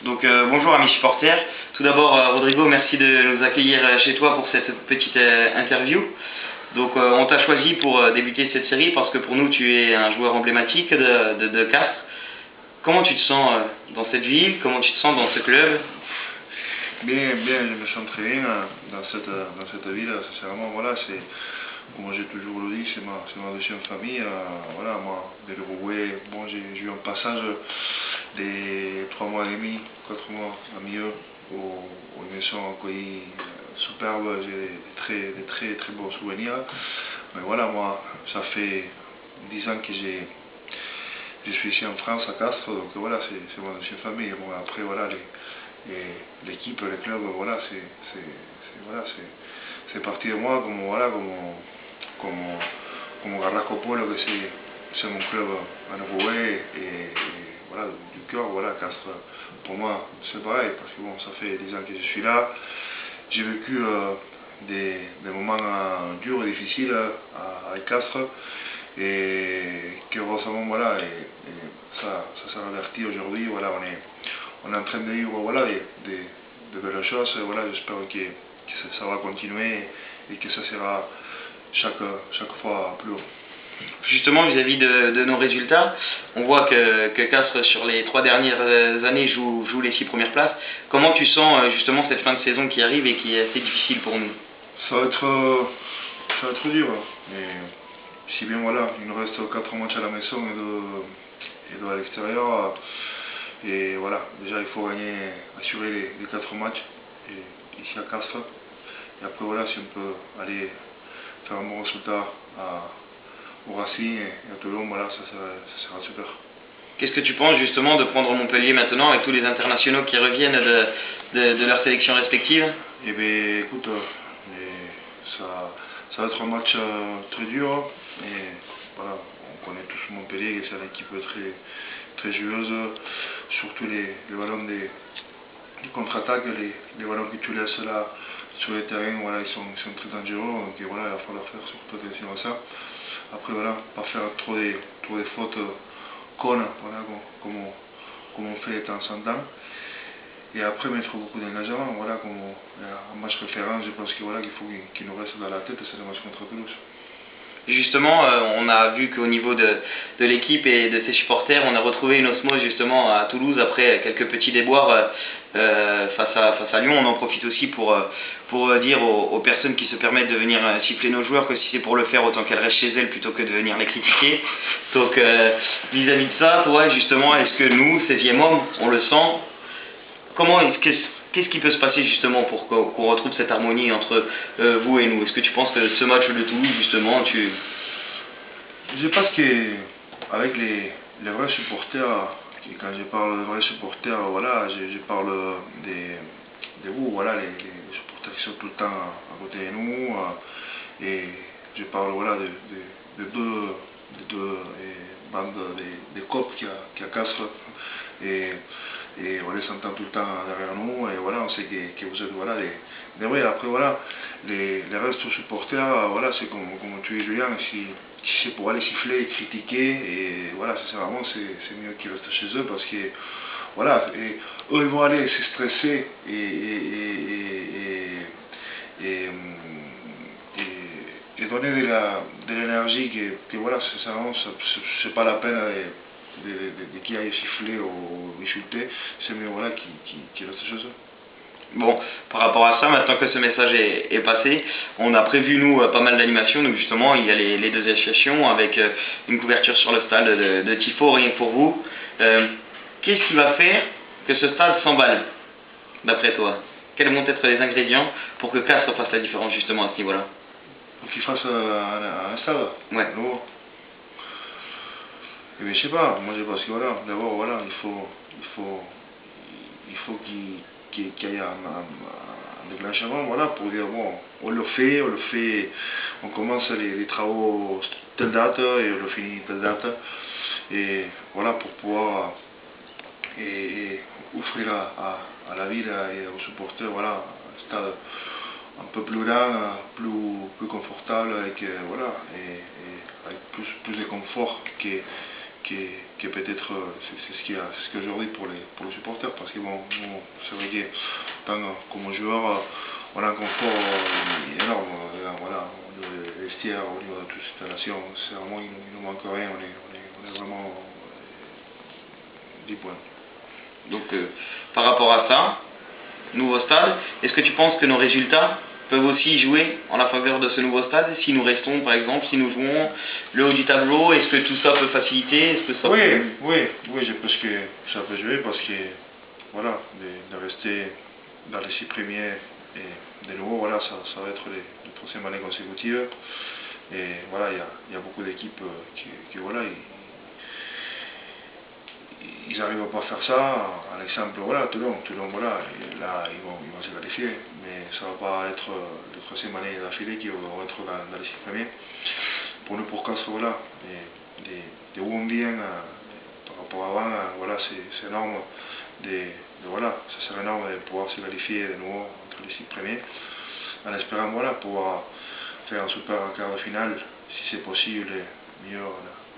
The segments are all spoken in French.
Donc bonjour amis supporters. Tout d'abord Rodrigo, merci de nous accueillir chez toi pour cette petite interview. Donc on t'a choisi pour débuter cette série parce que pour nous tu es un joueur emblématique de Castres. Comment tu te sens dans cette ville? Comment tu te sens dans ce club? Bien, je me sens très bien dans cette ville. Sincèrement, voilà, c'est, comme j'ai toujours le dit, c'est ma deuxième famille. Voilà, moi, de l'Uruguay, bon, j'ai eu un passage des 3 mois et demi, 4 mois à milieu, où ils me sont accueillis superbes. J'ai des très beaux souvenirs. Mais voilà, moi, ça fait 10 ans que je suis ici en France, à Castres, donc voilà, c'est ma deuxième famille. Bon, après, voilà, l'équipe, le club, voilà, c'est parti de moi, comme Garraco Pueblo, que c'est mon club en Uruguay, et voilà, du cœur, voilà, Castres, pour moi, c'est pareil, parce que bon, ça fait 10 ans que je suis là. J'ai vécu des moments durs et difficiles à Castres, et que heureusement, voilà, et ça s'est reverti aujourd'hui. Voilà, on est en train de vivre, voilà, de belles choses. Voilà, j'espère que ça va continuer et que ça sera chaque fois plus haut. Justement, vis-à-vis de nos résultats, on voit que Castres, sur les 3 dernières années, joue les 6 premières places. Comment tu sens justement cette fin de saison qui arrive et qui est assez difficile pour nous? Ça va être dur, mais si bien voilà, il nous reste 4 matchs à la maison et 2 à l'extérieur. Et voilà, déjà il faut assurer les 4 matchs ici à Castres. Et après voilà, si on peut aller faire un bon résultat au Racing et à Toulon, voilà, ça sera super. Qu'est-ce que tu penses justement de prendre Montpellier maintenant avec tous les internationaux qui reviennent de leur sélection respective? Eh bien écoute, ça va être un match très dur. Et voilà, on connaît tous Montpellier, et c'est une équipe très joueuse, surtout les ballons des contre-attaques, les ballons que tu laisses là sur le terrain, voilà, ils sont très dangereux, donc voilà, il va falloir faire surtout attention à ça. Après voilà, pas faire trop des fautes connes, voilà, comme on fait de temps en temps. Et après mettre beaucoup d'engagement, voilà, comme un match référence, je pense que voilà, qu'il faut qu'il nous reste dans la tête, c'est le match contre Toulouse. Justement, on a vu qu'au niveau de l'équipe et de ses supporters, on a retrouvé une osmose justement à Toulouse après quelques petits déboires face à Lyon. On en profite aussi pour dire aux personnes qui se permettent de venir siffler nos joueurs que si c'est pour le faire, autant qu'elles restent chez elles plutôt que de venir les critiquer. Donc vis-à-vis de ça, toi justement, est-ce que nous, 16e homme, on le sent? Qu'est-ce qui peut se passer justement pour qu'on retrouve cette harmonie entre vous et nous? Est-ce que tu penses que ce match de Toulouse justement, Je pense qu'avec les vrais supporters, et quand je parle de vrais supporters, voilà, je parle de vous, voilà, les supporters qui sont tout le temps à côté de nous, et je parle voilà, de deux bandes, des copes qu'il y a Castres, et on les entend tout le temps derrière nous, et voilà, on sait que vous êtes voilà, des vrais. Après voilà, les restes supporters, voilà, c'est comme tu es Julien, si c'est pour aller siffler et critiquer, et voilà, sincèrement, c'est mieux qu'ils restent chez eux, parce que voilà, et eux ils vont aller se stresser et donner de l'énergie que voilà, sincèrement, c'est pas la peine de qui aille siffler ou insulter, c'est mieux voilà, qui reste chez eux. Bon, par rapport à ça, maintenant que ce message est passé, on a prévu nous pas mal d'animations, donc justement il y a les 2 associations avec une couverture sur le stade de tifo, rien que pour vous. Qu'est-ce qui va faire que ce stade s'emballe, d'après toi? Quels vont être les ingrédients pour que Castres fasse la différence justement à ce niveau-là? Pour qu'il fasse un stade? Ouais. Nouveau. Eh bien, je sais pas, moi je pense que voilà, d'abord voilà, il faut qu'il y ait un déclenchement, voilà, pour dire bon, on le fait, on commence les travaux telle date et on le finit telle date, et voilà, pour pouvoir offrir à la ville et aux supporters, voilà, un stade un peu plus grand, plus confortable, avec, voilà, et avec plus de confort qui est peut-être c'est ce qu'aujourd'hui pour les supporters, parce que bon, c'est vrai que comme joueur, on a un confort énorme, voilà, au niveau des vestiaires, au niveau de toute l'installation, c'est vraiment, il nous manque rien, on est vraiment 10 points. Donc par rapport à ça, nouveau stade, est-ce que tu penses que nos résultats peuvent aussi jouer en la faveur de ce nouveau stade? Si nous restons, par exemple, si nous jouons le haut du tableau, est-ce que tout ça peut faciliter? Est-ce que ça oui, peut... oui, je pense que ça peut jouer parce que, voilà, de rester dans les 6 premiers et de nouveau, voilà, ça va être les troisième année consécutive. Et voilà, il y a beaucoup d'équipes qui voilà, ils n'arrivent pas à faire ça. Un exemple, voilà, Toulon, voilà, et là, ils vont se qualifier, mais ça ne va pas être la troisième année d'affilée qui vont être dans les 6 premiers. Pour nous, pour Castres, voilà, et de où on vient par rapport à avant, voilà, c'est énorme. Voilà, ça serait énorme de pouvoir se qualifier de nouveau entre les 6 premiers, en espérant, voilà, pouvoir faire un super quart de finale, si c'est possible, mieux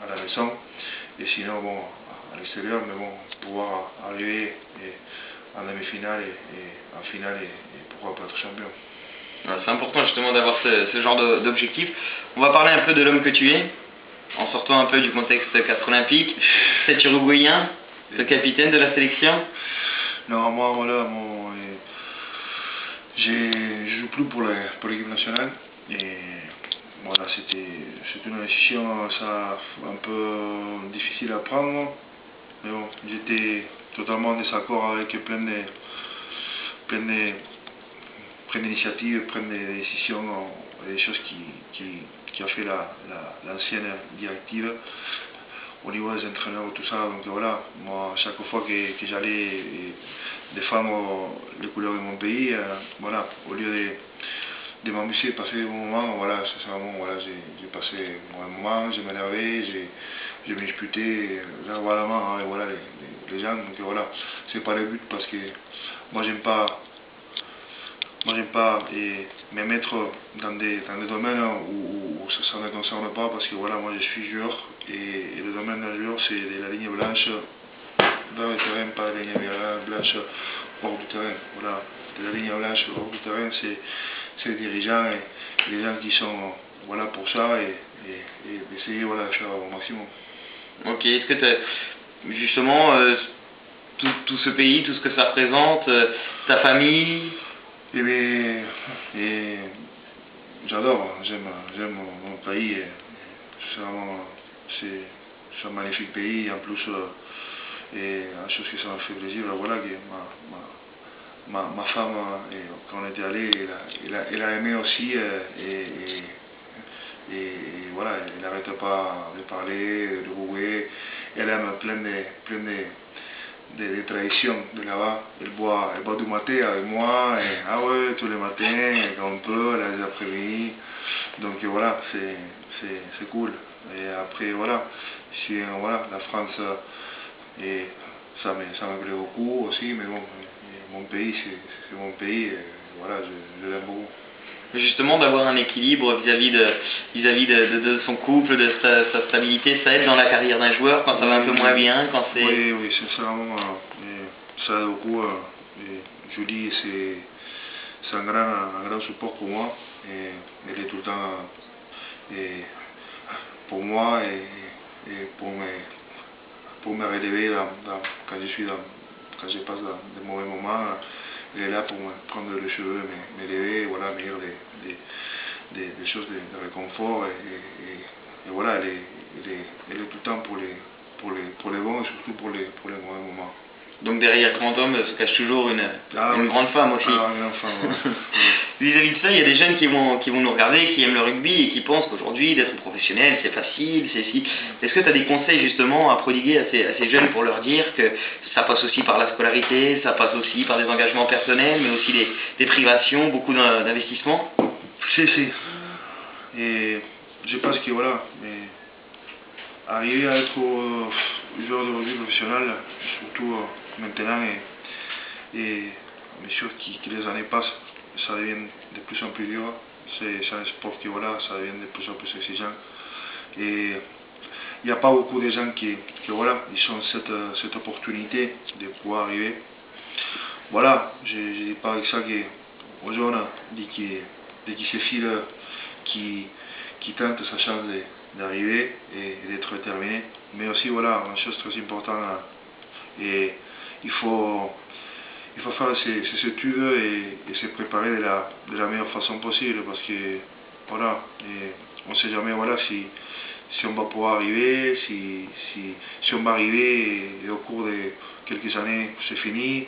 à la maison, et sinon, bon, à l'extérieur, mais bon, pouvoir arriver en demi-finale et en finale et pourquoi pas être champion. C'est important justement d'avoir ce genre d'objectif. On va parler un peu de l'homme que tu es, en sortant un peu du contexte Castres Olympique. Cet Uruguayen, ce capitaine de la sélection. Non, moi, voilà, je joue plus pour l'équipe nationale. Et voilà, c'était une décision ça, un peu difficile à prendre. Mais bon, j'étais totalement en désaccord avec plein d'initiatives, plein de décisions, des choses qui a fait l'ancienne directive au niveau des entraîneurs et tout ça. Donc voilà, moi, chaque fois que j'allais défendre les couleurs de mon pays, voilà, au lieu de m'amuser, passer un bon moment, voilà, sincèrement, voilà, j'ai passé un moment, j'ai m'énervé, j'ai me disputé verbalement avec voilà, les gens, donc voilà, c'est pas le but parce que moi j'aime pas me mettre dans des domaines où ça ne me concerne pas parce que voilà, moi je suis joueur et le domaine d'un joueur c'est la ligne blanche dans le terrain, pas la ligne blanche hors du terrain. Voilà, la ligne blanche hors du terrain c'est les dirigeants et les gens qui sont voilà, pour ça et d'essayer voilà, de faire au maximum. Ok, est-ce que justement tout ce pays, tout ce que ça représente, ta famille? Eh bien, j'adore, j'aime mon pays, c'est un magnifique pays, en plus, et une chose qui ça m'a fait plaisir, voilà, que ma femme, quand on était allé, elle a aimé aussi, et voilà, elle n'arrête pas de parler, de jouer, elle aime plein de traditions de là-bas. Elle boit du maté avec moi, et, ah ouais, tous les matins, quand on peut, les après-midi. Donc voilà, c'est cool. Et après, voilà, si voilà, la France, et ça me plaît beaucoup aussi, mais bon, mon pays, c'est mon pays, et voilà, je l'aime beaucoup. Justement, d'avoir un équilibre vis-à-vis de son couple, de sa stabilité, ça aide dans la carrière d'un joueur quand ça va un peu moins bien, quand c'est... Oui, sincèrement, ça aide beaucoup. Julie, c'est un grand support pour moi. Et elle est tout le temps pour moi et pour me relever quand je passe dans de mauvais moments. Elle est là pour me prendre les cheveux, m'élever, voilà, me dire des choses de réconfort. Et voilà, elle est tout le temps pour les bons et surtout pour les mauvais moments. Donc derrière grand homme se cache toujours une grande femme aussi. Ah, une grande femme, ouais. Vis-à-vis de ça, il y a des jeunes qui vont nous regarder, qui aiment le rugby et qui pensent qu'aujourd'hui d'être professionnel c'est facile, c'est si. Est-ce que tu as des conseils justement à prodiguer à ces jeunes pour leur dire que ça passe aussi par la scolarité, ça passe aussi par des engagements personnels, mais aussi des privations, beaucoup d'investissements? Si. Et je pense que voilà, arriver à être joueur de rugby professionnel, surtout maintenant, et bien sûr que les années passent, ça devient de plus en plus dur. C'est un sport qui voilà, ça devient de plus en plus exigeant. Et il n'y a pas beaucoup de gens qui voilà, ils ont cette opportunité de pouvoir arriver. Voilà, je ne dis pas avec ça qu'aux jeunes, dès qu'ils se filent, qui tentent sa chance d'arriver et d'être terminé. Mais aussi, voilà, une chose très importante, et il faut faire ces études et se préparer de la meilleure façon possible, parce que voilà, on ne sait jamais voilà, si on va pouvoir arriver, si on va arriver et au cours de quelques années c'est fini,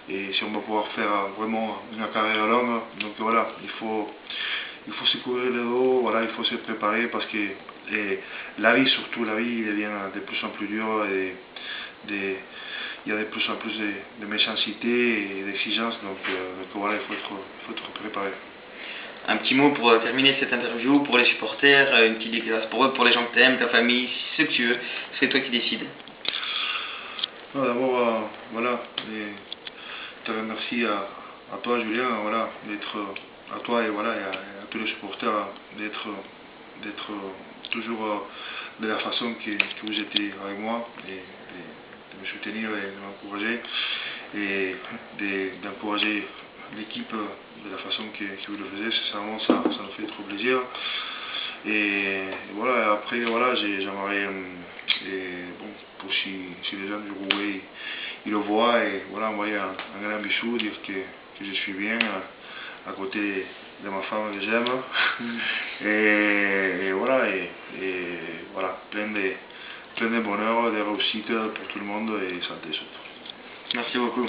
et si on va pouvoir faire vraiment une carrière longue. Donc voilà, il faut se couvrir le dos, voilà, il faut se préparer, parce que la vie, surtout la vie, devient de plus en plus dure, et il y a de plus en plus de méchanceté et d'exigence, donc voilà, il faut être préparé. Un petit mot pour terminer cette interview, pour les supporters, une petite dédicace pour eux, pour les gens que tu aimes, ta famille, ce que tu veux, c'est toi qui décides. D'abord, voilà, te remercie à toi, Julien, voilà, d'être à toi et voilà, et à tous les supporters, d'être toujours de la façon que vous étiez avec moi, et de me soutenir et de m'encourager, et d'encourager l'équipe de la façon que vous le faisiez. Sincèrement, ça nous fait trop plaisir. Et voilà, après, voilà, j'aimerais, bon, pour si les gens du Uruguay ils le voient, et voilà, envoyer un grand bisou, dire que je suis bien à côté de ma femme que j'aime. Et voilà, voilà, plein de bonheur, de réussite pour tout le monde, et santé surtout. Merci beaucoup.